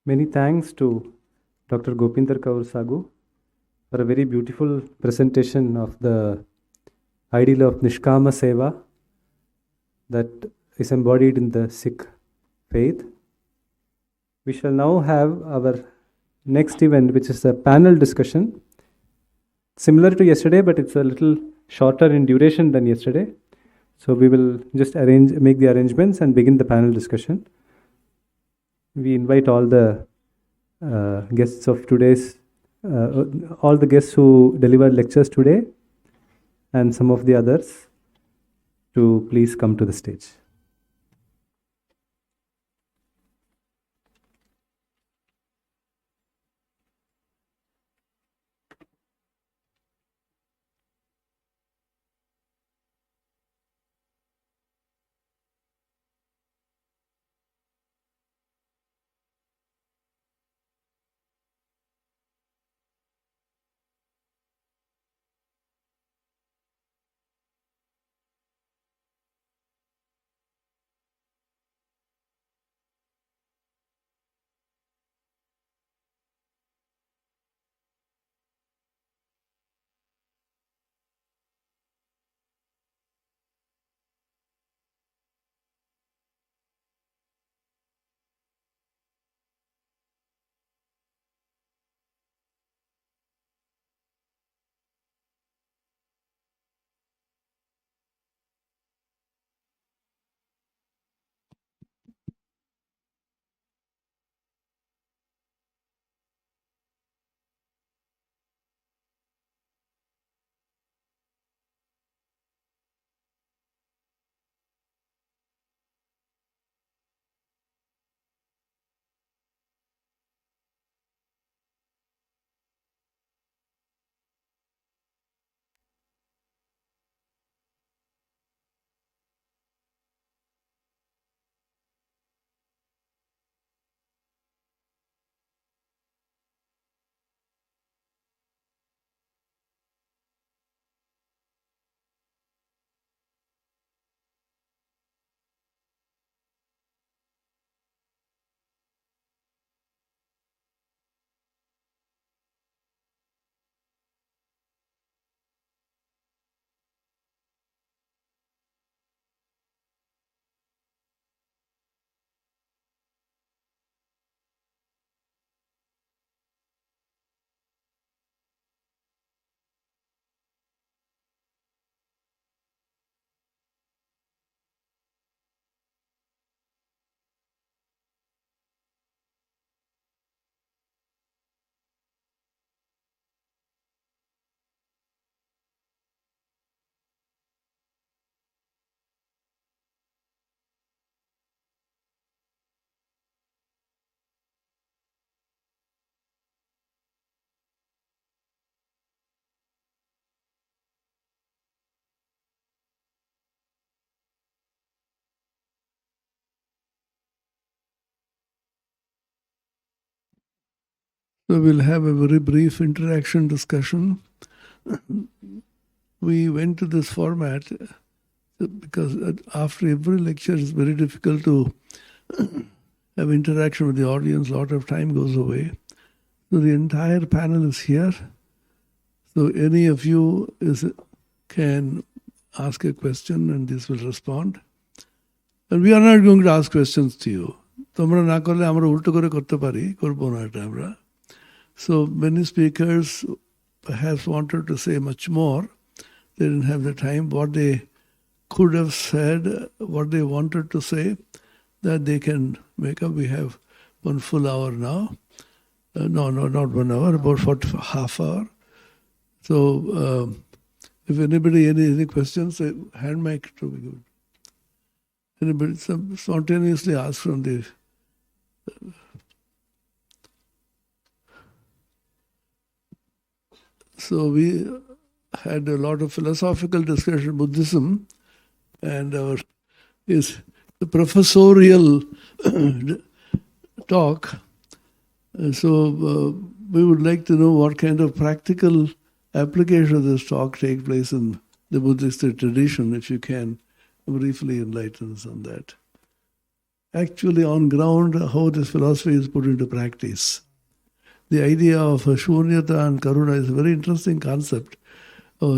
Many thanks to Dr. Gopinder Kaur Sagu for a very beautiful presentation of the ideal of Nishkama Seva that is embodied in the Sikh faith. We shall now have our next event, which is a panel discussion, similar to yesterday, but it's a little shorter in duration than yesterday. So we will just make the arrangements and begin the panel discussion. We invite all the guests of today's, all the guests who delivered lectures today and some of the others to please come to the stage. So we'll have a very brief interaction discussion. We went to this format because after every lecture it's very difficult to have interaction with the audience. A lot of time goes away. So the entire panel is here. So any of you can ask a question and this will respond. And we are not going to ask questions to you. তোমরা না করলে আমরা উল্টো করে করতে পারি, করবো না এটা আমরা. So many speakers perhaps wanted to say much more. They didn't have the time. What they could have said, what they wanted to say, that they can make up. We have 1 full hour now. No, not 1 hour, about half hour. So if anybody any questions, hand mic to be good. Anybody spontaneously ask from the So we had a lot of philosophical discussion, Buddhism, and is the professorial talk. So we would like to know what kind of practical application of this talk take place in the Buddhist tradition, if you can briefly enlighten us on that. actually on ground how this philosophy is put into practice. The idea of Shunyata and Karuna is a very interesting concept. Or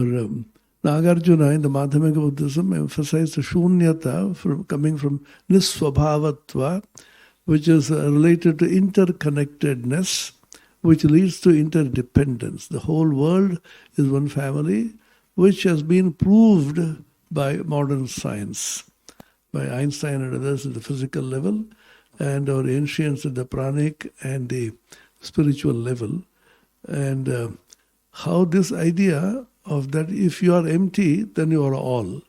Nagarjuna in the Madhyamika Buddhism emphasized Shunyata coming from Niswabhavatva, which is related to interconnectedness, which leads to interdependence. The whole world is one family, which has been proved by modern science, by Einstein and others at the physical level, and our ancients at the pranic and the spiritual level. And how this idea of that if you are empty, then you are all.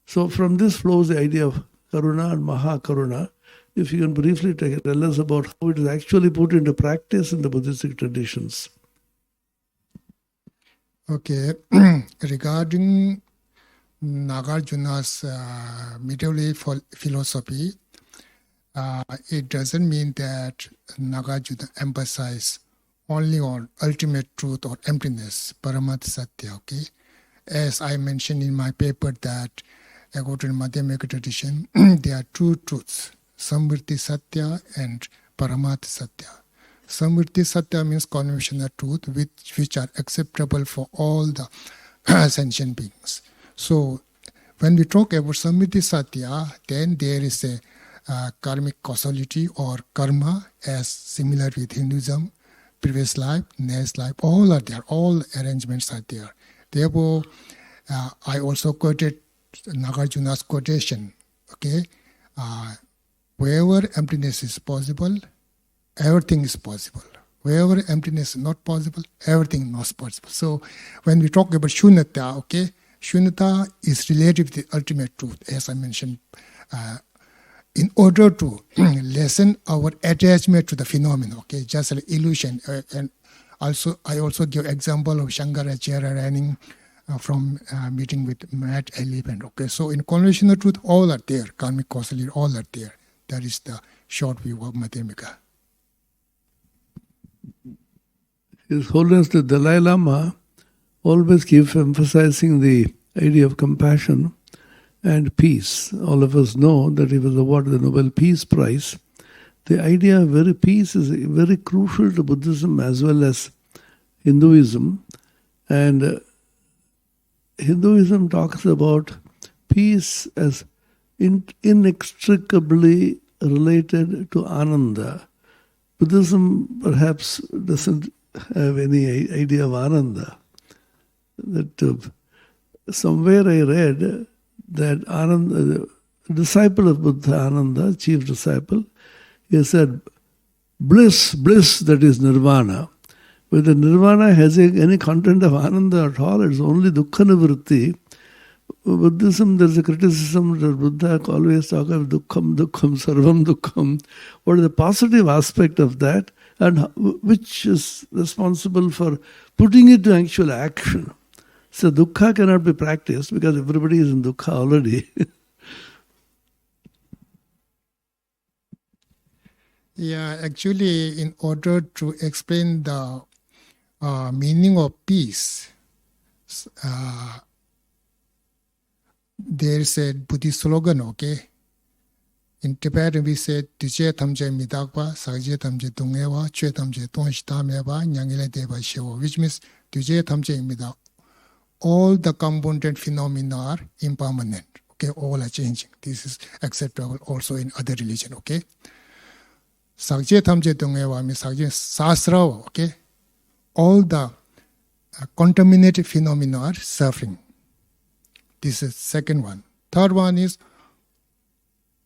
So from this flows the idea of Karuna and Mahakaruna. If you can briefly tell us about how it is actually put into practice in the Buddhistic traditions. Okay, regarding Nagarjuna's medieval philosophy, it doesn't mean that Nagarjuna emphasizes only on ultimate truth or emptiness, Paramat Satya, okay? As I mentioned in my paper that according to Madhyamika tradition, there are two truths, Samvrti Satya and Paramat Satya. Samvrti Satya means conventional truth which are acceptable for all the sentient beings. So when we talk about Samvrti Satya, then there is a karmic causality or karma as similar with Hinduism, previous life, next life, all are there, all arrangements are there. Therefore, I also quoted Nagarjuna's quotation, okay? Wherever emptiness is possible, everything is possible. Wherever emptiness is not possible, everything is not possible. So when we talk about Shunyata, okay, Shunyata is related to the ultimate truth, as I mentioned, in order to lessen our attachment to the phenomenon, okay, just an illusion. And also, I also give example of Shankaracharya running from meeting with Mad Elephant, okay. So in conventional truth, all are there, karmic causality, all are there. That is the short view of Madhyamika. His Holiness the Dalai Lama always keeps emphasizing the idea of compassion and peace. All of us know that he was awarded the Nobel Peace Prize. The idea of very peace is very crucial to Buddhism as well as Hinduism. And Hinduism talks about peace as inextricably related to Ananda. Buddhism perhaps doesn't have any idea of Ananda. That somewhere I read that Ananda, the disciple of Buddha, Ananda, chief disciple, he said, bliss, that is nirvana. Whether nirvana has any content of Ananda at all, it's only dukkha nivritti. Buddhism, there's a criticism that Buddha always talks of dukkham, sarvam dukkham. What is the positive aspect of that, and which is responsible for putting it to actual action? So dukkha cannot be practiced because everybody is in dukkha already. Yeah, actually, in order to explain the meaning of peace, there is a Buddhist slogan, okay? In Tibetan we say, Tuje tamje midakwa, sakje tamje dungewa, chue tamje tonshitamewa, nyangile deva shewa, which means Tuje tamje midak. All the component phenomena are impermanent, okay? All are changing. This is acceptable also in other religion, okay? Sakje tamje dungewa means sakje sasrawa, okay? All the contaminated phenomena are suffering. This is second one. Third one is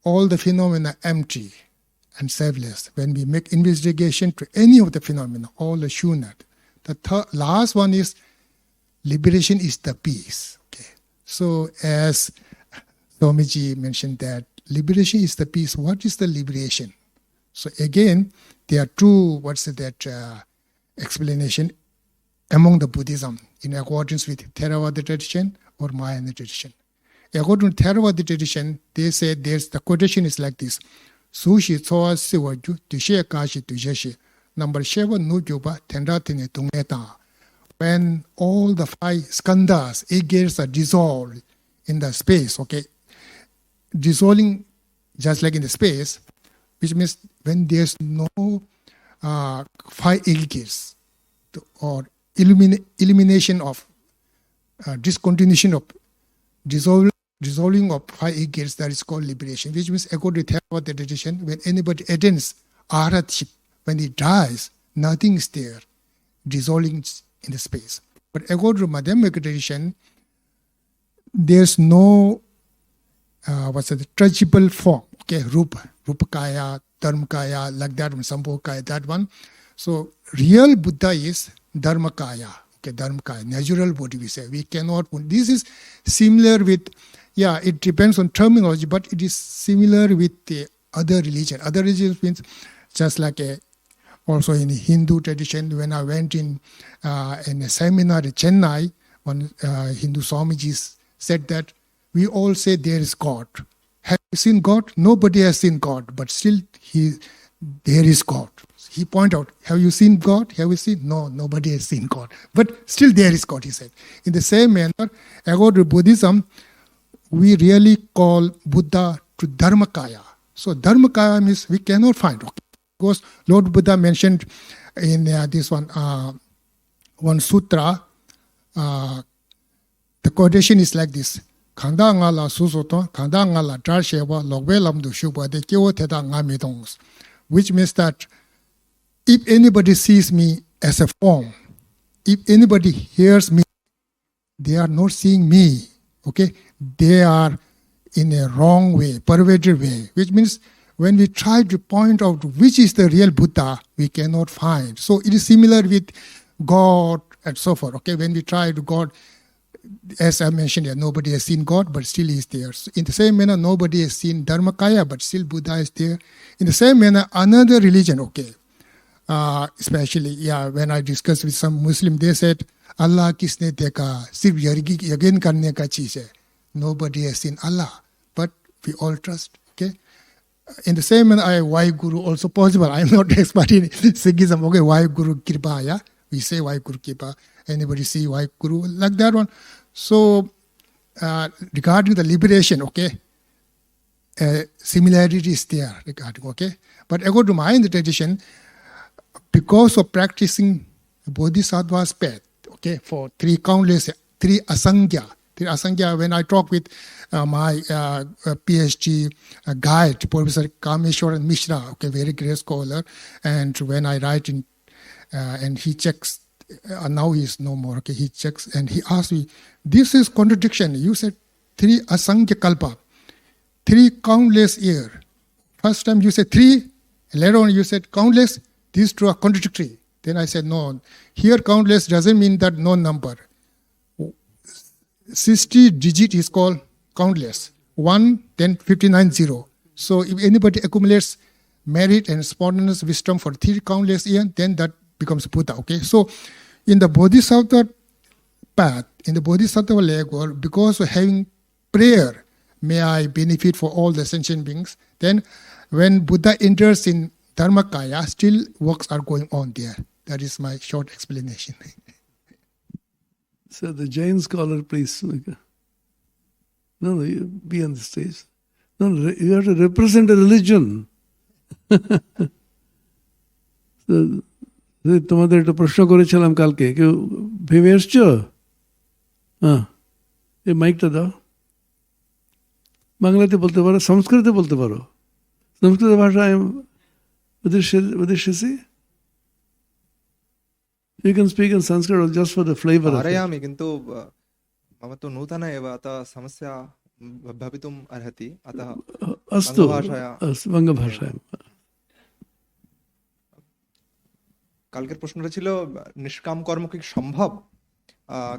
all the phenomena empty and selfless. When we make investigation to any of the phenomena, all the shunyat. The last one is liberation is the peace. Okay. So as Swamiji mentioned that liberation is the peace. What is the liberation? So again, there are two, explanation among the Buddhism in accordance with Theravada tradition or Mahayana tradition. According to Theravada tradition, they say the quotation is like this. Sushi tsoa siwa ju tushe kashi tujeshi. Number 7 nu juba tendratine tungeta. When all the 5 skandhas, 8 gears are dissolved in the space, okay? Dissolving just like in the space, which means when there's no fire aggregates or elimination of discontinuation of dissolving of fire aggregates, that is called liberation, which means according to Theravada tradition, when anybody attains arahatship, when he dies, nothing is there, dissolving in the space. But according to Madhyamaka tradition, there's no tragible form, okay, Rupakaya, Dharmakaya, like that one, Sambhokaya, that one. So real Buddha is Dharmakaya, okay, Dharmakaya, natural body we say. We cannot, this is similar with, it depends on terminology, but it is similar with the other religion. Other religions means just like also in Hindu tradition, when I went in a seminar in Chennai, one Hindu Swamiji said that we all say there is God. Have you seen God? Nobody has seen God, but still there is God. He pointed out, have you seen God? Have you seen? No, nobody has seen God. But still there is God, he said. In the same manner, according to Buddhism, we really call Buddha to Dharmakaya. So Dharmakaya means we cannot find. Okay. Because Lord Buddha mentioned in this one sutra, the quotation is like this. Khanda nga la susoto, khanda nga la dar shewa, logwe lamdu shubha de kiwo theta nga midongs. Which means that if anybody sees me as a form, if anybody hears me, they are not seeing me. Okay? They are in a wrong way, perverted way. Which means when we try to point out which is the real Buddha, we cannot find. So it is similar with God and so forth. Okay? When we try to God, as I mentioned here, nobody has seen God, but still He is there. So in the same manner, nobody has seen Dharmakaya, but still Buddha is there. In the same manner, another religion, okay, especially, when I discussed with some Muslim, they said, Allah kisne dekha, sirf yagin karne ka cheez hai. Nobody has seen Allah, but we all trust, okay? In the same manner, why Guru also possible. I am not expert in Sikhism, okay, why Guru Kripa, we say why Guru Kripa. Anybody see why Guru, like that one. So, regarding the liberation, okay, similarity is there regarding, okay. But according to my tradition, because of practicing Bodhisattva's path, okay, for three asangya, when I talk with my PhD guide, Professor Kameshwaran Mishra, okay, very great scholar, and when I write in, and he checks, now he is no more, okay, he checks and he asks me, this is contradiction. You said 3 asangya kalpa, 3 countless year. First time you said 3, later on you said countless. These two are contradictory. Then I said, no, here countless doesn't mean that no number. 60 digit is called countless. 1, then 59, 0. So if anybody accumulates merit and spontaneous wisdom for 3 countless years, then that becomes Buddha, okay? So in the Bodhisattva path, in the Bodhisattva leg, because of having prayer, may I benefit for all the sentient beings, then when Buddha enters in Dharmakaya, still works are going on there. That is my short explanation. So the Jain scholar, please. No, you be on the stage. No, you have to represent a religion. So, তোমাদের একটা প্রশ্ন করেছিলাম কালকে, কেউ ভেবে এসছো? এই মাইকটা দাও। বাংলাতে বলতে পারো, সংস্কৃতে বলতে পারো। সংস্কৃত ভাষায় উদ্দেশ্যে You can speak in Sanskrit just for the flavor of it. कारयामि किन्तु मम तु नूतन एव अतः समस्या भवितुम् अर्हति अतः अस्तु बङ्गभाषायां কালকের প্রশ্নটা ছিল নিষ্কাম কর্ম কি সম্ভব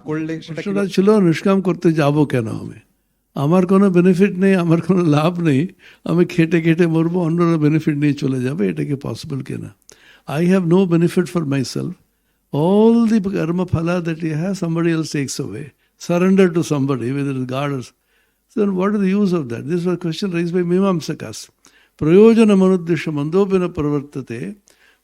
করলে সেটা ছিল নিষ্কাম করতে যাব কেন আমি আমার কোনো বেনিফিট নেই আমার কোনো লাভ নেই আমি খেটে খেটে মরবো অন্যরা বেনিফিট নিয়ে চলে যাবে এটা কি পসিবল কিনা I have no benefit for myself. All the karma phala that you have, somebody else takes away. Surrender to somebody, whether it's God or... So what is the use of that? This was a question raised by Mimamsakas. Prayojana manuddesha mandopena pravartate.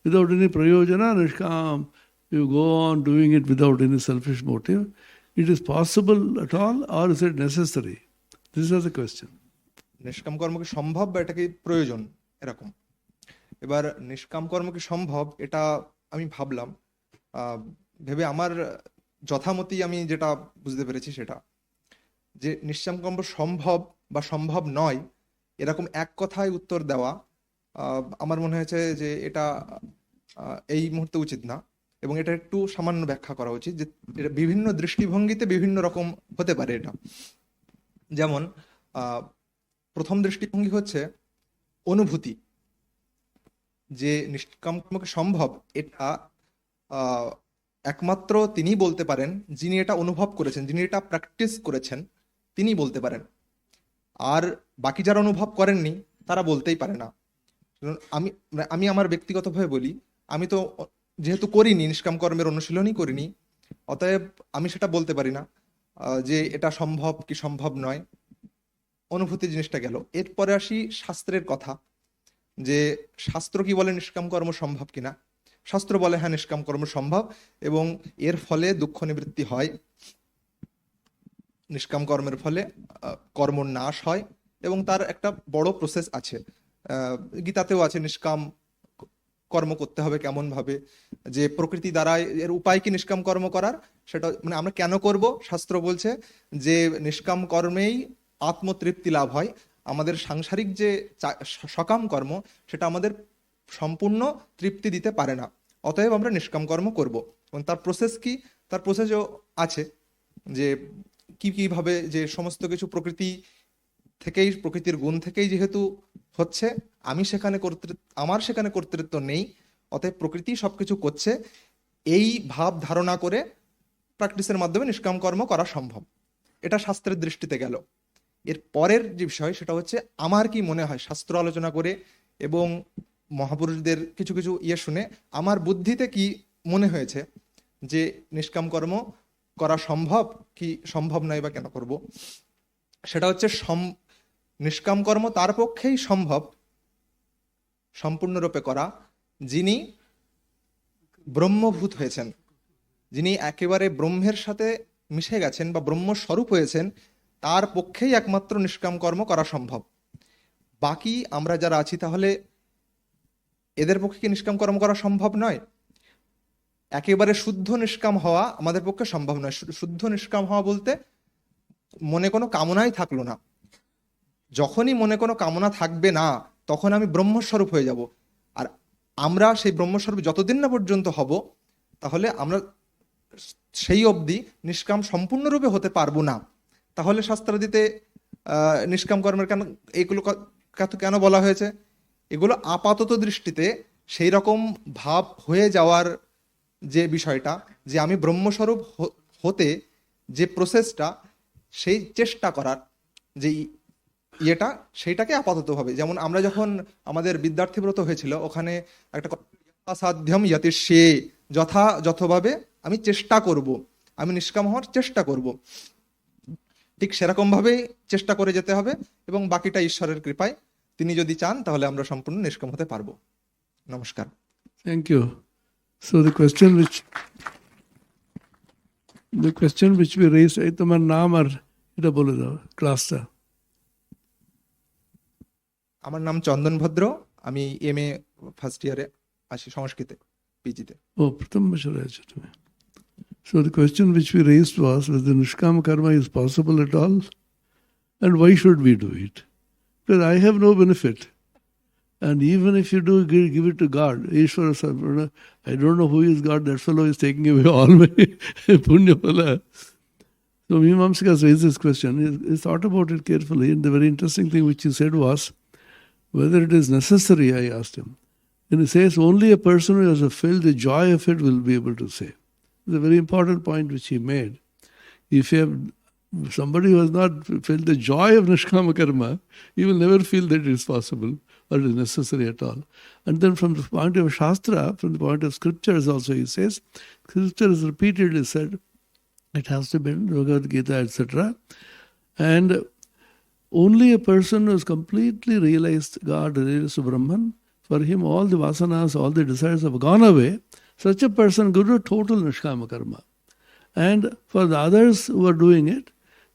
Without any prayojana, nishkam, you go on doing it without any selfish motive. It is possible at all, or is it necessary? This is the question. নিষ্কাম কর্ম কি সম্ভব বা এটা কি প্রয়োজন, এরকম। এবার নিষ্কাম কর্ম কি সম্ভব, এটা আমি ভাবলাম, ভেবে আমার যথামতি আমি যেটা বুঝতে পেরেছি সেটা, যে নিষ্কাম কর্ম সম্ভব বা সম্ভব নয় এরকম এক কথায় উত্তর দেওয়া আমার মনে হয়েছে যে এটা এই মুহূর্তে উচিত না, এবং এটা একটু সামান্য ব্যাখ্যা করা উচিত, যে এটা বিভিন্ন দৃষ্টিভঙ্গিতে বিভিন্ন রকম হতে পারে। এটা যেমন প্রথম দৃষ্টিভঙ্গি হচ্ছে অনুভূতি, যে নিষ্কাম কর্মকে সম্ভব এটা একমাত্র তিনি বলতে পারেন যিনি এটা অনুভব করেছেন, যিনি এটা প্র্যাকটিস করেছেন, তিনি বলতে পারেন। আর বাকি যারা অনুভব করেননি তারা বলতেই পারে না। আমি আমার ব্যক্তিগতভাবে বলি, আমি তো যেহেতু করিনি, নিষ্কাম কর্মের অনুশীলনই করিনি, অতএব আমি সেটা বলতে পারি না যে এটা সম্ভব কি সম্ভব নয়। অনুভূতি জিনিসটা গেল। এরপরে আসি শাস্ত্রের কথা, যে শাস্ত্র কি বলে নিষ্কাম কর্ম সম্ভব কিনা। শাস্ত্র বলে হ্যাঁ, নিষ্কাম কর্ম সম্ভব এবং এর ফলে দুঃখ নিবৃত্তি হয়, নিষ্কাম কর্মের ফলে কর্ম নাশ হয়, এবং তার একটা বড় প্রসেস আছে। গীতাতেও আছে নিষ্কাম কর্ম করতে হবে কেমন ভাবে, যে প্রকৃতি দ্বারা এর উপায় কি নিষ্কাম কর্ম করার, সেটা মানে আমরা কেন করব। শাস্ত্র বলছে যে নিষ্কাম কর্মেই আত্মতৃপ্তি লাভ হয়। আমাদের সাংসারিক যে সকাম কর্ম সেটা আমাদের সম্পূর্ণ তৃপ্তি দিতে পারে না, অতএব আমরা নিষ্কাম কর্ম করব। এবং তার প্রসেস কি, তার প্রসেসও আছে, যে কিভাবে যে সমস্ত কিছু প্রকৃতি থেকেই, প্রকৃতির গুণ থেকেই যেহেতু হচ্ছে, আমার সেখানে কর্তৃত্ব নেই, অতএব প্রকৃতি সবকিছু করছে, এই ভাব ধারণা করে প্র্যাকটিসের মাধ্যমে নিষ্কাম কর্ম করা সম্ভব। এটা শাস্ত্রের দৃষ্টিতে গেল। এর পরের যে বিষয় সেটা হচ্ছে আমার কি মনে হয়, শাস্ত্র আলোচনা করে এবং মহাপুরুষদের কিছু কিছু শুনে আমার বুদ্ধিতে কি মনে হয়েছে যে নিষ্কাম কর্ম করা সম্ভব কি সম্ভব নয় বা কেন করব। সেটা হচ্ছে নিষ্কাম কর্ম তার পক্ষেই সম্ভব সম্পূর্ণরূপে করা যিনি ব্রহ্মভূত হয়েছেন, যিনি একেবারে ব্রহ্মের সাথে মিশে গেছেন বা ব্রহ্মস্বরূপ হয়েছেন, তার পক্ষেই একমাত্র নিষ্কাম কর্ম করা সম্ভব। বাকি আমরা যারা আছি তাহলে এদের পক্ষে কি নিষ্কাম কর্ম করা সম্ভব নয়? একেবারে শুদ্ধ নিষ্কাম হওয়া আমাদের পক্ষে সম্ভব নয়। শুদ্ধ নিষ্কাম হওয়া বলতে মনে কোনো কামনাই থাকলো না। যখনই মনে কোনো কামনা থাকবে না তখন আমি ব্রহ্মস্বরূপ হয়ে যাব। আর আমরা সেই ব্রহ্মস্বরূপ যতদিন না পর্যন্ত হব, তাহলে আমরা সেই অবধি নিষ্কাম সম্পূর্ণরূপে হতে পারবো না। তাহলে শাস্ত্রাদিতে নিষ্কাম কর্মের এগুলো কেন বলা হয়েছে? এগুলো আপাতত দৃষ্টিতে সেই রকম ভাব হয়ে যাওয়ার যে বিষয়টা, যে আমি ব্রহ্মস্বরূপ হতে যে প্রসেসটা, সেই চেষ্টা করার যে সেইটাকে আপাতত ভাবে। যেমন আমরা যখন আমাদের বিদ্যার্থীব্রত হয়েছিল, ওখানে একটা সাধ্যম যতিষ্যে, যথাযথভাবে আমি চেষ্টা করব, আমি নিষ্কাম হওয়ার চেষ্টা করব। ঠিক সেরকম ভাবেই চেষ্টা করে যেতে হবে, এবং বাকিটা ঈশ্বরের কৃপায়, তিনি যদি চান তাহলে আমরা সম্পূর্ণ নিষ্কাম হতে পারবো। নমস্কার। Thank you. So the question which we raised, এই তোমার নাম আর এটা বলে দাও ক্লাসটা। আমার নাম চন্দন ভদ্র, আমি MA ফার্স্ট ইয়ারে আছি, সংস্কৃতে পিজিতে। ও প্রথম বছরে আছো তুমি। So the question which we raised was whether Nishkama karma is possible at all, and why should we do it? Because I have no benefit. And even if you do give it to God, Ishvara, I don't know who is God, that fellow is taking away all my punya phala. So Mimamsikas raised this question. He thought about it carefully, and the very interesting thing which he said was, whether it is necessary, I asked him. And he says, only a person who has felt the joy of it will be able to say. It's a very important point which he made. If you have somebody who has not felt the joy of Nishkama karma, he will never feel that it is possible or it is necessary at all. And then from the point of Shastra, from the point of scriptures also, he says, scripture is repeatedly said, it has to be in Bhagavad Gita, etc. And only a person who has completely realized God, realized Brahman, for him all the vasanas, all the desires have gone away, such a person go to total Nishkama karma. And for the others who are doing it,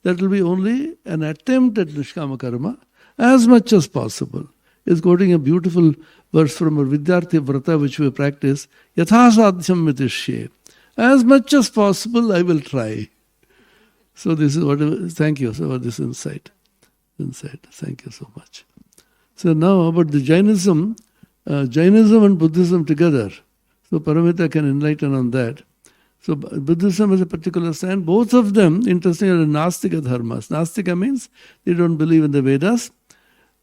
that will be only an attempt at Nishkama karma, as much as possible. Is quoting a beautiful verse from a Vidyarthi Vrata which we practice, Yatha sadhyam mitishye. As much as possible, I will try. So this is what, thank you for this insight. Thank you so much. So now about the Jainism and Buddhism together. So Paramita can enlighten on that. So Buddhism has a particular stand. Both of them, interestingly, are Nastika dharmas. Nastika means they don't believe in the Vedas.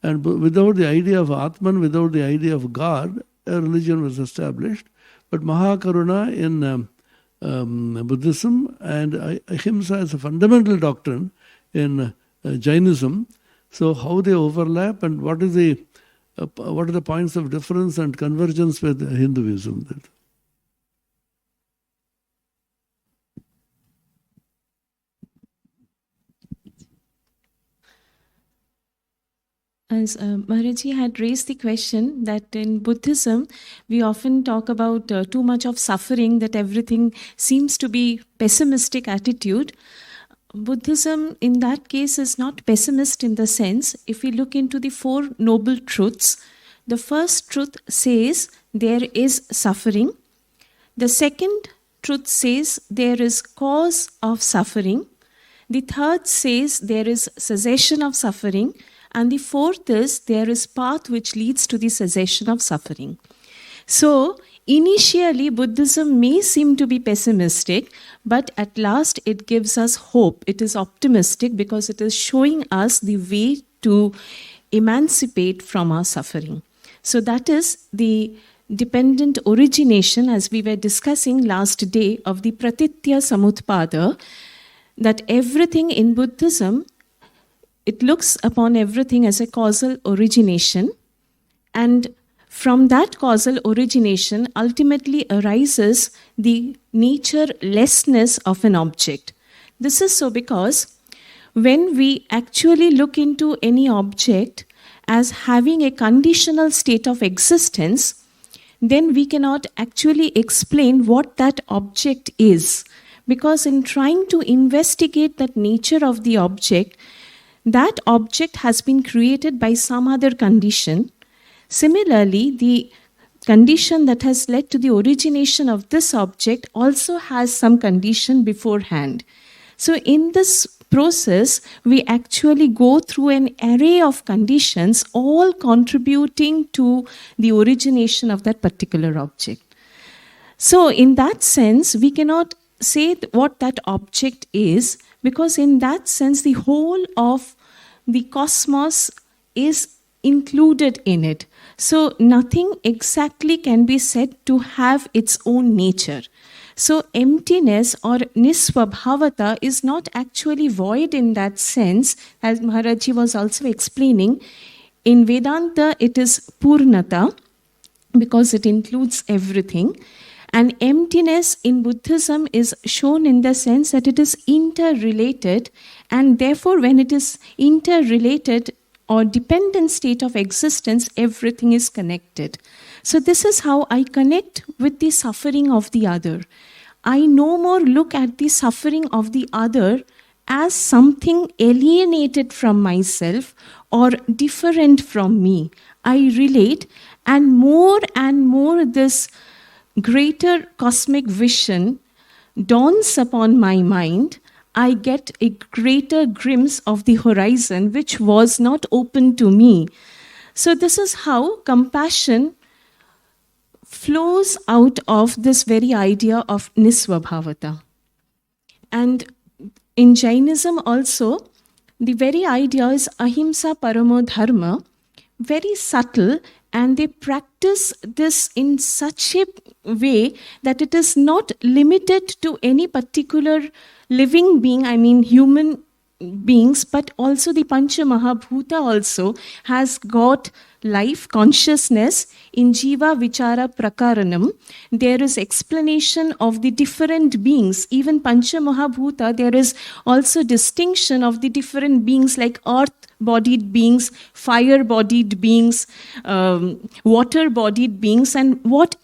And without the idea of Atman, without the idea of God, a religion was established. But Mahakaruna in Buddhism and Ahimsa is a fundamental doctrine in Jainism. So how they overlap and what are the points of difference and convergence with Hinduism? As Maharaji had raised the question that in Buddhism, we often talk about too much of suffering, that everything seems to be pessimistic attitude. Buddhism in that case is not pessimist in the sense, if we look into the Four Noble Truths, the first truth says there is suffering. The second truth says there is cause of suffering. The third says there is cessation of suffering. And the fourth is there is path which leads to the cessation of suffering. So initially Buddhism may seem to be pessimistic, but at last it gives us hope. It is optimistic because it is showing us the way to emancipate from our suffering. So that is the dependent origination, as we were discussing last day, of the Pratitya Samutpada, that everything in Buddhism, it looks upon everything as a causal origination, and from that causal origination ultimately arises the naturelessness of an object. This is so because when we actually look into any object as having a conditional state of existence, then we cannot actually explain what that object is. Because in trying to investigate that nature of the object, that object has been created by some other condition. Similarly, the condition that has led to the origination of this object also has some condition beforehand. So in this process, we actually go through an array of conditions, all contributing to the origination of that particular object. So in that sense, we cannot say what that object is, because in that sense, the whole of the cosmos is included in it. So nothing exactly can be said to have its own nature. So emptiness or nisvabhavata is not actually void in that sense, as Maharaji was also explaining. In Vedanta, it is purnata, because it includes everything. And emptiness in Buddhism is shown in the sense that it is interrelated, and therefore when it is interrelated or dependent state of existence, everything is connected. So this is how I connect with the suffering of the other. I no more look at the suffering of the other as something alienated from myself or different from me. I relate, and more this greater cosmic vision dawns upon my mind. I get a greater glimpse of the horizon which was not open to me. So this is how compassion flows out of this very idea of nisvabhavata. And in Jainism also, the very idea is ahimsa paramo dharma, very subtle, and they practice this in such a way that it is not limited to any particular living being, I mean human beings, but also the Pancha Mahabhuta also has got life, consciousness. In Jiva Vichara Prakaranam, there is explanation of the different beings. Even Pancha Mahabhuta, there is also distinction of the different beings like earth, bodied beings, fire-bodied beings, water-bodied beings, and what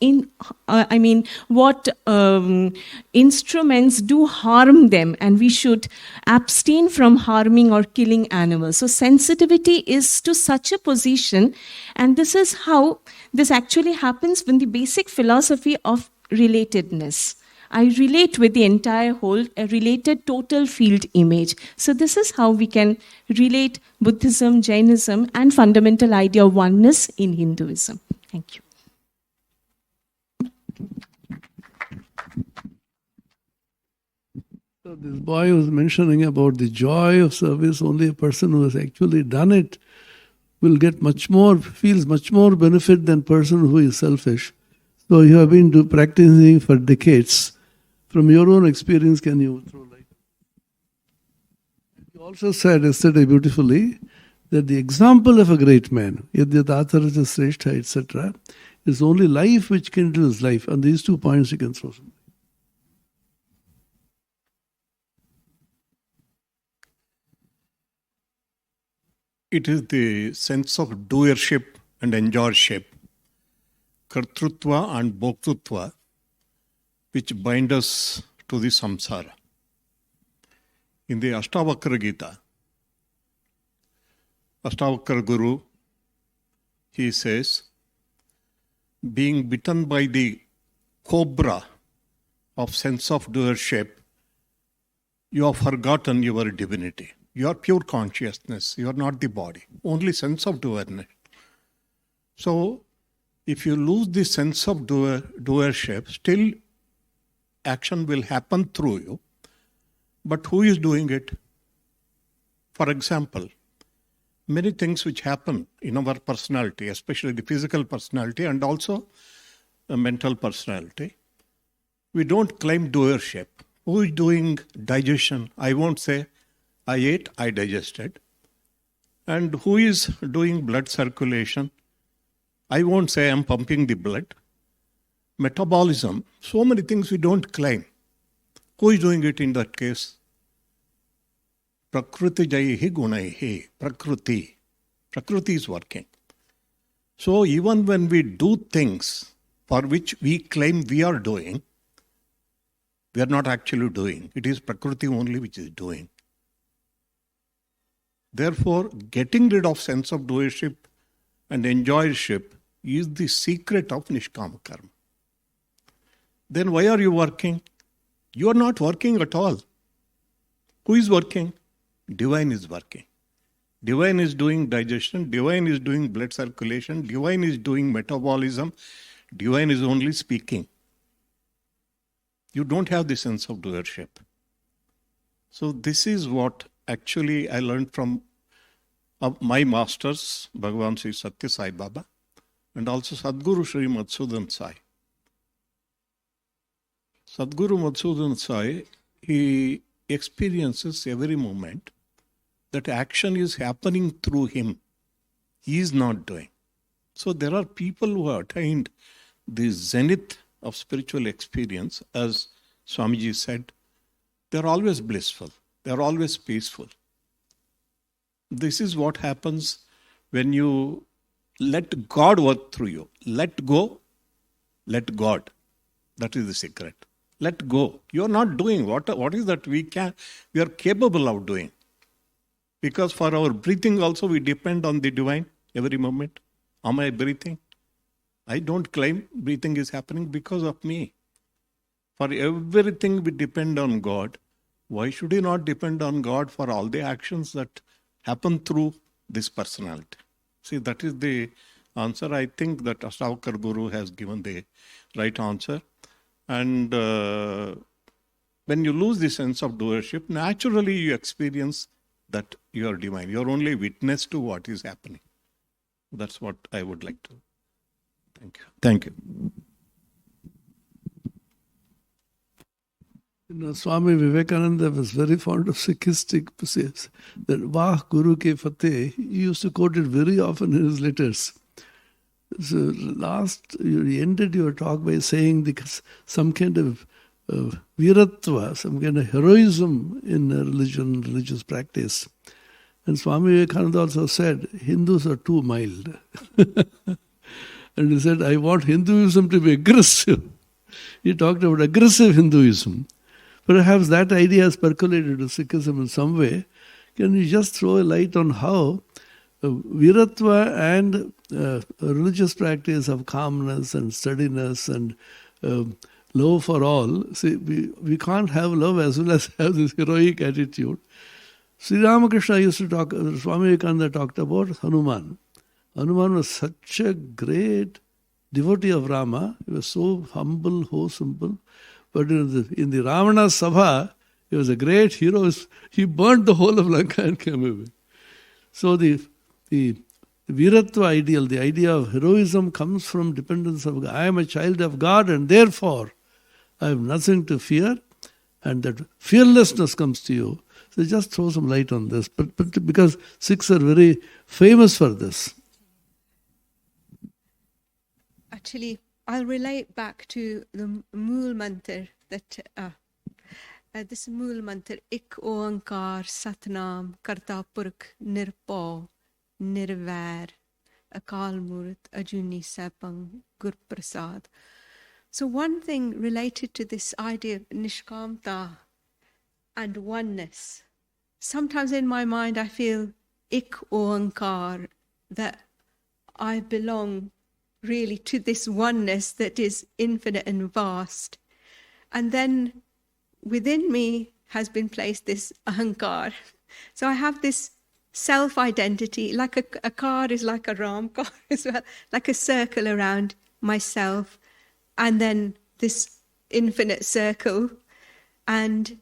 instruments do harm them, and we should abstain from harming or killing animals. So sensitivity is to such a position, and this is how this actually happens when the basic philosophy of relatedness. I relate with the entire whole, a related total field image. So this is how we can relate Buddhism, Jainism, and fundamental idea of oneness in Hinduism. Thank you. So this boy was mentioning about the joy of service. Only a person who has actually done it will get feels much more benefit than person who is selfish. So you have been practicing for decades. From your own experience, can you throw light? You also said yesterday beautifully that the example of a great man, Yadyatatharja Sreshtha, etc., is only life which kindles life. On these 2 points you can throw some. It is the sense of doership and enjoyership, kartrutva and bhoktutva, which bind us to the samsara. In the Ashtavakra Gita, Ashtavakra Guru, he says, being bitten by the cobra of sense of doership, you have forgotten your divinity. You are pure consciousness. You are not the body. Only sense of doerness. So, if you lose the sense of doership, still action will happen through you. But who is doing it? For example, many things which happen in our personality, especially the physical personality and also the mental personality, we don't claim doership. Who is doing digestion? I won't say, I ate, I digested. And who is doing blood circulation? I won't say I'm pumping the blood. Metabolism, so many things we don't claim. Who is doing it in that case? Prakriti jaihi gunaihi. Prakriti. Prakriti is working. So even when we do things for which we claim we are doing, we are not actually doing. It is Prakriti only which is doing. Therefore, getting rid of sense of doership and enjoyership is the secret of Nishkama Karma. Then why are you working? You are not working at all. Who is working? Divine is working. Divine is doing digestion. Divine is doing blood circulation. Divine is doing metabolism. Divine is only speaking. You don't have the sense of doership. So this is what actually I learned from my masters, Bhagavan Sri Satya Sai Baba, and also Sadguru Sri Madhusudan Sai. Sadguru Madhusudan Sai, he experiences every moment that action is happening through him. He is not doing. So there are people who have attained the zenith of spiritual experience, as Swamiji said, they are always blissful. They are always peaceful. This is what happens when you let God work through you. Let go, let God. That is the secret. Let go. You are not doing what is that we are capable of doing. Because for our breathing also we depend on the divine every moment. Am I breathing? I don't claim breathing is happening because of me. For everything we depend on God. Why should we not depend on God for all the actions that happen through this personality? See, that is the answer. I think that Ashtavakra Guru has given the right answer. And when you lose the sense of doership, naturally you experience that you are divine. You are only witness to what is happening. That's what I would like to. Thank you. Thank you. Swami Vivekananda was very fond of Sikhistic poems. That Vah Guru Ke Fateh, he used to quote it very often in his letters. So last, you ended your talk by saying some kind of viratva, some kind of heroism in religion, religious practice. And Swami Vivekananda also said, Hindus are too mild. And he said, I want Hinduism to be aggressive. He talked about aggressive Hinduism. Perhaps that idea has percolated to Sikhism in some way. Can you just throw a light on how Viratva and religious practice of calmness and steadiness and love for all? See, we can't have love as well as have this heroic attitude. Sri Ramakrishna used to talk, Swami Vivekananda talked about Hanuman. Hanuman was such a great devotee of Rama. He was so humble, so simple. But in the Ravana Sabha, he was a great hero. He burnt the whole of Lanka and came away. So the Viratva ideal, the idea of heroism comes from dependence of God. I am a child of God and therefore I have nothing to fear, and that fearlessness comes to you. So just throw some light on this. But because Sikhs are very famous for this. Actually, I'll relate back to the Mool Mantra that this Mool Mantra, Ik Oankar Satnam Karta Purkh Nirpau Nirvair Akal Murt Ajuni Sapang Gur Prasad. So one thing related to this idea of Nishkamta and oneness. Sometimes in my mind I feel Ik Oankar, that I belong really to this oneness that is infinite and vast. And then within me has been placed this ahankar. So I have this self-identity, like a car is like a ram car as well, like a circle around myself, and then this infinite circle. And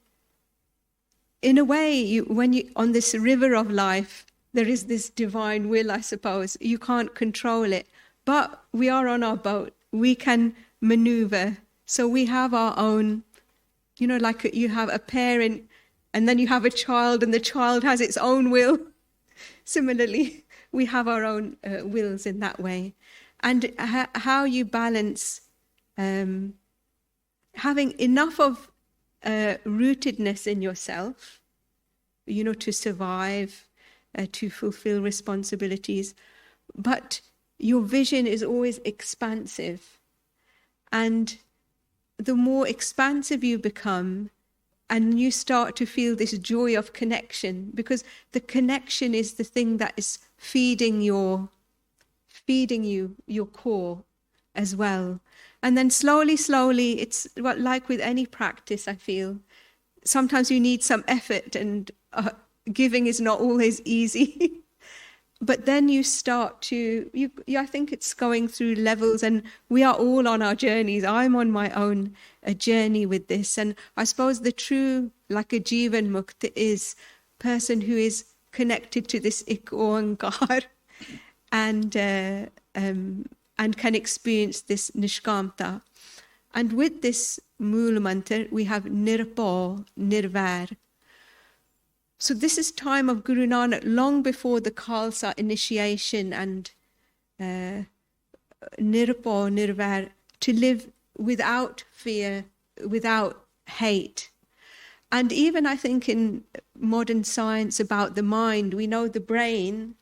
in a way, when you on this river of life, there is this divine will, I suppose. You can't control it, but we are on our boat. We can maneuver. So we have our own, like you have a parent and then you have a child and the child has its own will. Similarly, we have our own wills in that way. And how you balance having enough of rootedness in yourself, to survive, to fulfill responsibilities, but your vision is always expansive. And the more expansive you become, and you start to feel this joy of connection, because the connection is the thing that is feeding you your core as well. And then slowly, it's like with any practice, I feel. Sometimes you need some effort, and giving is not always easy. But then you start to, I think it's going through levels, and we are all on our journeys. I'm on my own journey with this. And I suppose the true, like a Jivan Mukta, is person who is connected to this Ik Oankar and can experience this Nishkamta. And with this Mool Mantra, we have Nirpau, Nirvair. So this is time of Guru Nanak, long before the Khalsa initiation, and Nirpau, Nirvair, to live without fear, without hate. And even I think in modern science about the mind, we know the brain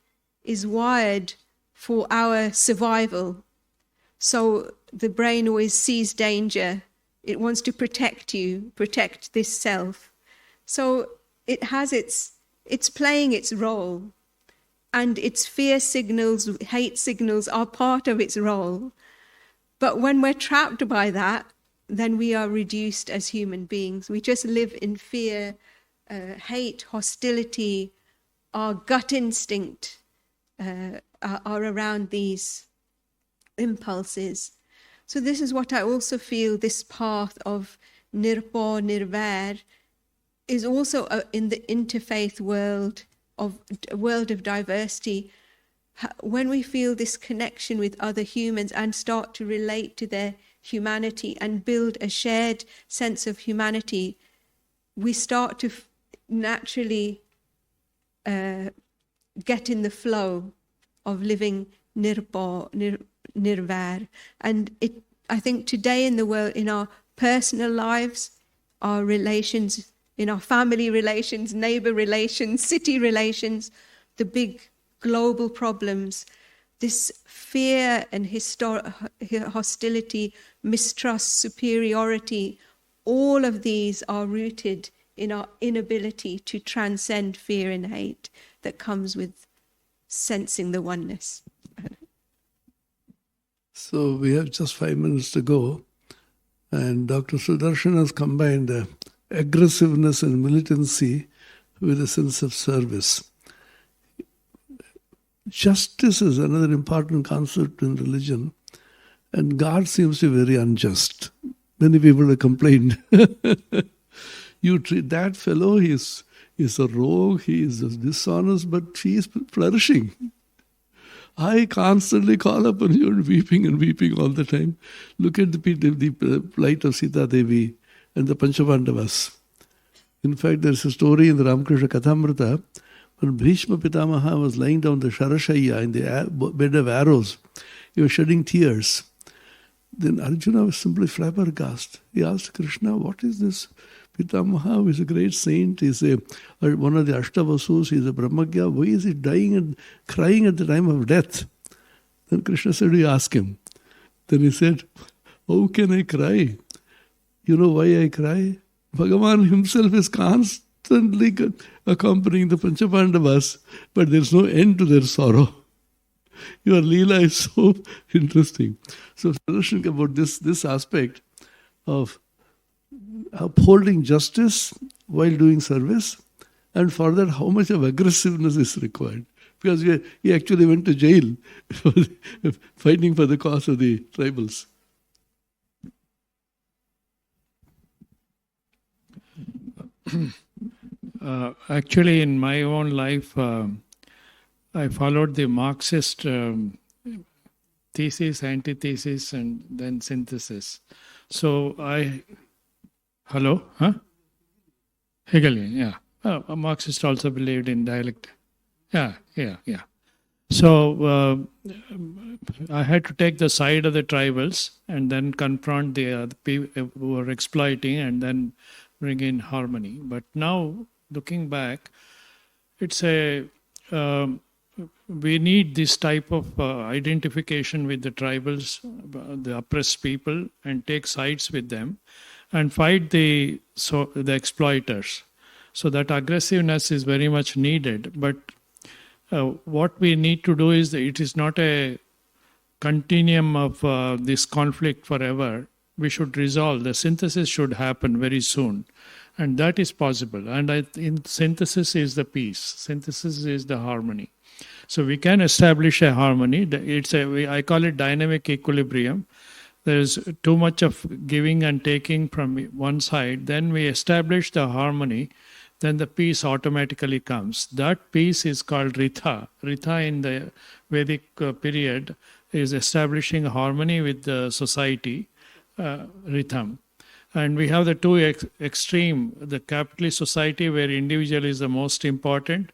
is wired for our survival. So the brain always sees danger. It wants to protect you, protect this self. So it's playing its role, and its fear signals, hate signals are part of its role. But when we're trapped by that, then we are reduced as human beings. We just live in fear, hate, hostility. Our gut instinct are around these impulses. So this is what I also feel, this path of Nirpau, Nirvair, is also in the interfaith world of diversity. When we feel this connection with other humans and start to relate to their humanity and build a shared sense of humanity, we start to naturally get in the flow of living Nirpau, Nirvair. And I think today in the world, in our personal lives, our relations, in our family relations, neighbor relations, city relations, the big global problems, this fear and hostility, mistrust, superiority, all of these are rooted in our inability to transcend fear and hate that comes with sensing the oneness. So we have just 5 minutes to go, and Dr. Sudarshan has combined aggressiveness and militancy with a sense of service. Justice is another important concept in religion, and God seems to be very unjust. Many people have complained. You treat that fellow, he's a rogue, he is dishonest, but he is flourishing. I constantly call upon you and weeping all the time. Look at the plight of Sita Devi and the Panchavandavas. In fact, there's a story in the Ramakrishna Kathamrita when Bhishma Pitamaha was lying down the Sharashaya in the bed of arrows. He was shedding tears. Then Arjuna was simply flabbergasted. He asked Krishna, what is this? Pitamaha, who is a great saint, is one of the Ashtavasus, he is a Brahmagya. Why is he dying and crying at the time of death? Then Krishna said, you ask him. Then he said, how can I cry? You know why I cry? Bhagavan himself is constantly accompanying the Panchavandavas, but there is no end to their sorrow. Your Leela is so interesting. So, Sudarshan, about this aspect of upholding justice while doing service, and for that how much of aggressiveness is required, because he actually went to jail fighting for the cause of the tribals. Actually, in my own life, I followed the Marxist thesis, antithesis, and then synthesis. So Hello? Huh? Hegelian, yeah. A Marxist also believed in dialect. Yeah. So I had to take the side of the tribals and then confront the people who were exploiting and then bring in harmony. But now, looking back, it's we need this type of identification with the tribals, the oppressed people, and take sides with them and fight the exploiters. So that aggressiveness is very much needed. But what we need to do is that it is not a continuum of this conflict forever. We should resolve. The synthesis should happen very soon. And that is possible. And in synthesis is the peace. Synthesis is the harmony. So we can establish a harmony. I call it dynamic equilibrium. There's too much of giving and taking from one side. Then we establish the harmony. Then the peace automatically comes. That peace is called Ritha. Ritha in the Vedic period is establishing harmony with the society, Ritham. And we have the two extreme, the capitalist society where individual is the most important,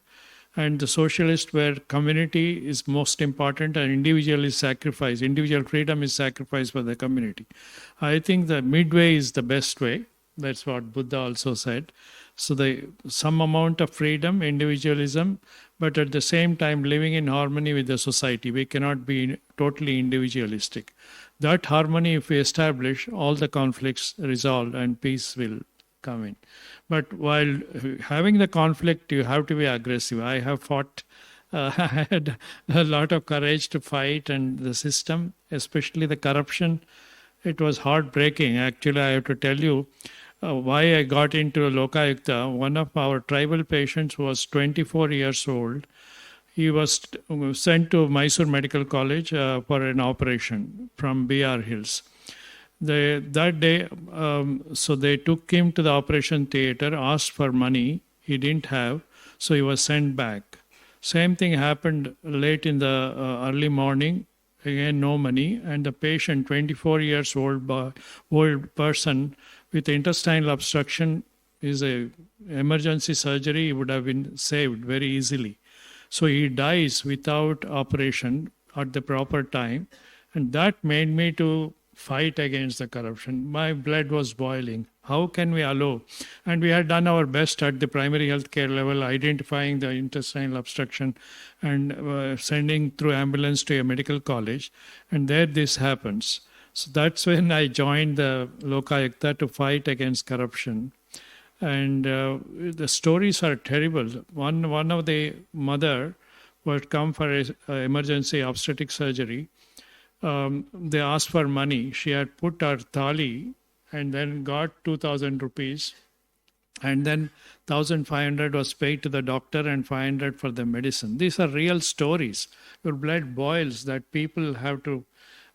and the socialist where community is most important and individual is sacrificed. Individual freedom is sacrificed for the community. I think the midway is the best way. That's what Buddha also said. So some amount of freedom, individualism, but at the same time living in harmony with the society. We cannot be totally individualistic. That harmony, if we establish, all the conflicts resolved and peace will come in. But while having the conflict, you have to be aggressive. I have fought, I had a lot of courage to fight, and the system, especially the corruption, it was heartbreaking. Actually, I have to tell you why I got into Lokayukta. One of our tribal patients was 24 years old. He was sent to Mysore Medical College for an operation from BR Hills. That day, so they took him to the operation theater, asked for money. He didn't have, so he was sent back. Same thing happened late in the early morning. Again, no money. And the patient, 24 years old person with intestinal obstruction, is a emergency surgery. He would have been saved very easily. So he dies without operation at the proper time. And that made me to fight against the corruption. My blood was boiling. How can we allow? And we had done our best at the primary health care level, identifying the intestinal obstruction and sending through ambulance to a medical college. And there this happens. So that's when I joined the Lokayukta to fight against corruption. And the stories are terrible. One of the mother who had come for a emergency obstetric surgery, they asked for money. She had put her thali and then got 2,000 rupees. And then 1,500 was paid to the doctor and 500 for the medicine. These are real stories. Your blood boils that people have to.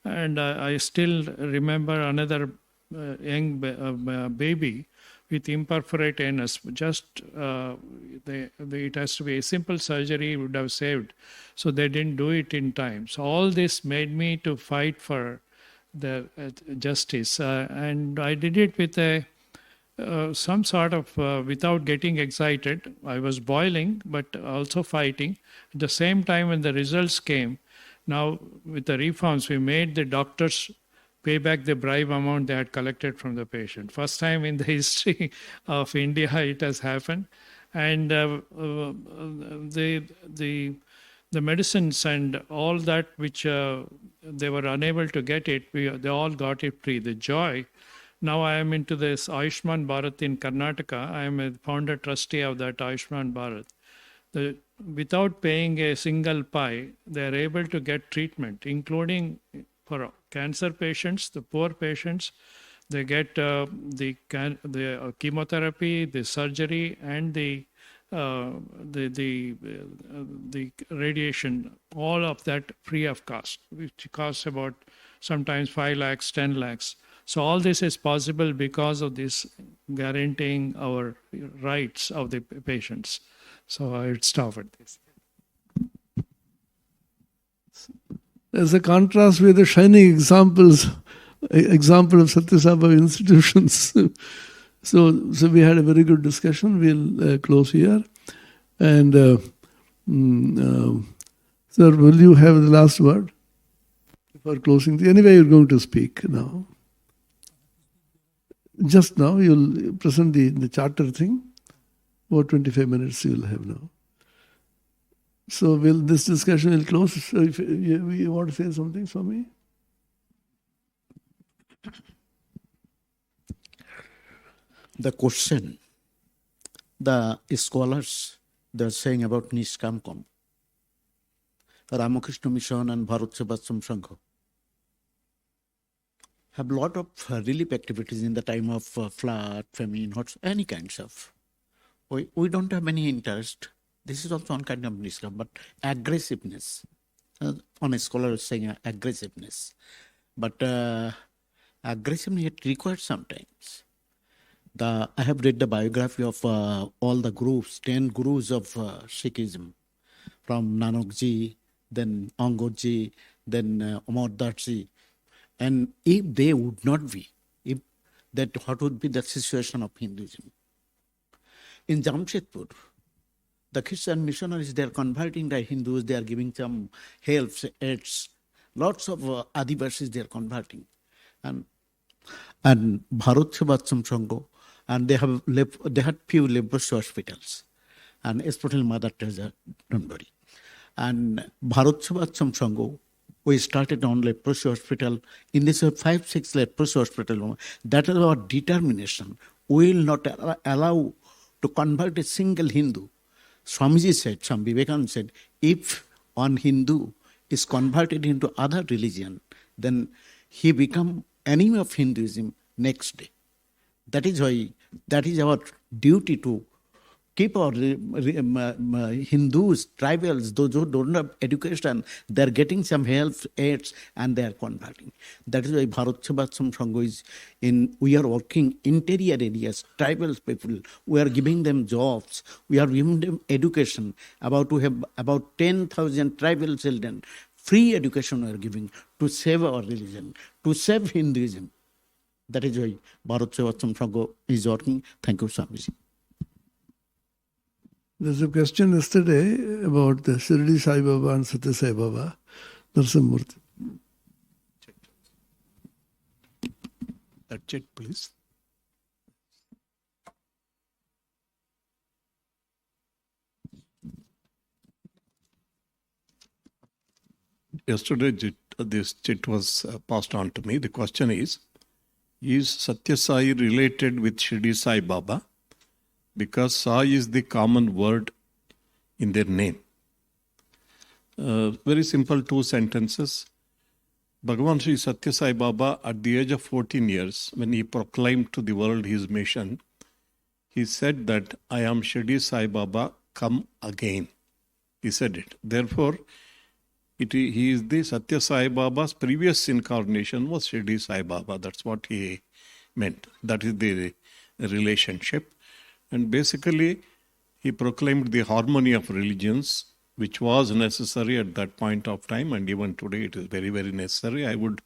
And I still remember another young baby with imperforate anus. Just it has to be a simple surgery would have saved. So they didn't do it in time. So all this made me to fight for the justice. And I did it with some sort of, without getting excited. I was boiling, but also fighting. At the same time, when the results came, now with the reforms, we made the doctors pay back the bribe amount they had collected from the patient. First time in the history of India it has happened. And the medicines and all that which they were unable to get it, they all got it free. The joy. Now I am into this Ayushman Bharat in Karnataka. I am a founder trustee of that Ayushman Bharat. Without paying a single pie, they are able to get treatment, including for cancer patients, the poor patients. They get the chemotherapy, the surgery, and the radiation. All of that free of cost, which costs about sometimes 5 lakhs, 10 lakhs. So all this is possible because of this guaranteeing our rights of the patients. So I would stop at this. As a contrast with the shining example of Satya Sai Baba institutions. So we had a very good discussion. We'll close here. And sir, will you have the last word before closing? Anyway, you're going to speak now. Just now, you'll present the charter thing. About 25 minutes you'll have now. So this discussion will close. So if you want to say something, Swami? The question, the scholars, they're saying about Nishkamkom, Ramakrishna Mission and Bharat Sevacham Sangha have a lot of relief activities in the time of flood, famine, any kinds of. We don't have any interest. This is also one kind of Nishkam, but aggressiveness. On a scholar is saying aggressiveness. But aggressiveness required sometimes. I have read the biography of all the gurus, 10 gurus of Sikhism, from Nanakji, then Angorji, then Amar Dasji. And if they would not be, what would be the situation of Hinduism? In Jamshedpur, the Christian missionaries, they are converting the Hindus, they are giving some helps, aids, lots of Adivasis they are converting. And Bharat Sevacham Sangha, and they had few leprosy hospitals. And especially Mother Teresa, don't worry. And Bharat Sevacham Sangha, we started on leprosy hospital. In this 5-6 leprosy hospital, that is our determination. We will not allow to convert a single Hindu. Swamiji said, Vivekananda said, if one Hindu is converted into other religion, then he become enemy of Hinduism next day. That is why, that is our duty to keep our Hindus, tribals, those who don't have education, they're getting some help, aids, and they are converting. That is why Bharat Sevacham Sangha is we are working interior areas, tribal people, we are giving them jobs, we are giving them education. To have about 10,000 tribal children, free education we are giving to save our religion, to save Hinduism. That is why Bharat Sevacham Sangha is working. Thank you, Swamiji. There's a question yesterday about the Shirdi Sai Baba and Satya Sai Baba, Narasimhamurthy. That's it, please. Yesterday, this chit was passed on to me. The question is Satya Sai related with Shirdi Sai Baba? Because Sai is the common word in their name. Very simple 2 sentences. Bhagavan Sri Satya Sai Baba, at the age of 14 years, when he proclaimed to the world his mission, he said that, I am Shirdi Sai Baba, come again. He said it. Therefore, he is the Satya Sai Baba's previous incarnation was Shirdi Sai Baba. That's what he meant. That is the relationship. And basically, he proclaimed the harmony of religions, which was necessary at that point of time, and even today it is very, very necessary. I would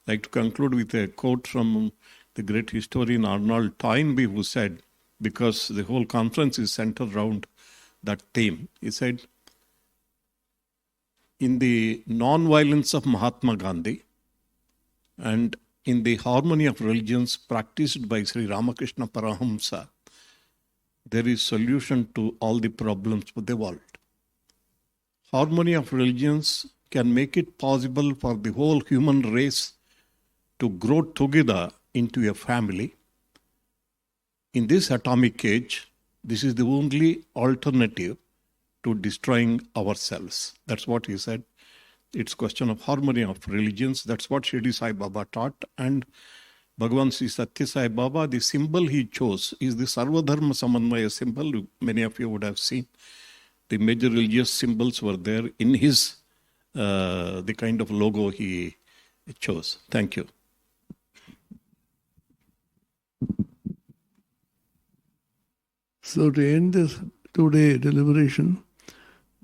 like to conclude with a quote from the great historian Arnold Toynbee, who said, because the whole conference is centered around that theme, he said, in the non-violence of Mahatma Gandhi and in the harmony of religions practiced by Sri Ramakrishna Parahamsa, there is solution to all the problems of the world. Harmony of religions can make it possible for the whole human race to grow together into a family. In this atomic age, this is the only alternative to destroying ourselves. That's what he said. It's question of harmony of religions. That's what Shirdi Sai Baba taught. And Bhagavan Sri Satya Sai Baba, the symbol he chose is the Sarvadharma Samanvaya symbol. Many of you would have seen. The major religious symbols were there in his, the kind of logo he chose. Thank you. So to end this 2-day deliberation,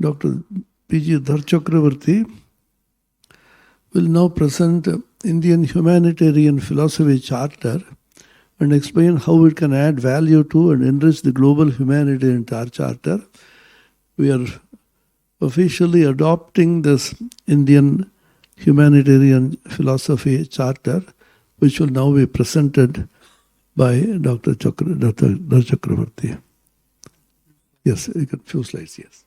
Dr. P.G. Dharchakravarti will now present Indian Humanitarian Philosophy Charter and explain how it can add value to and enrich the global humanitarian charter. We are officially adopting this Indian Humanitarian Philosophy Charter, which will now be presented by Dr. Chakravarti. Yes, you can few slides, yes.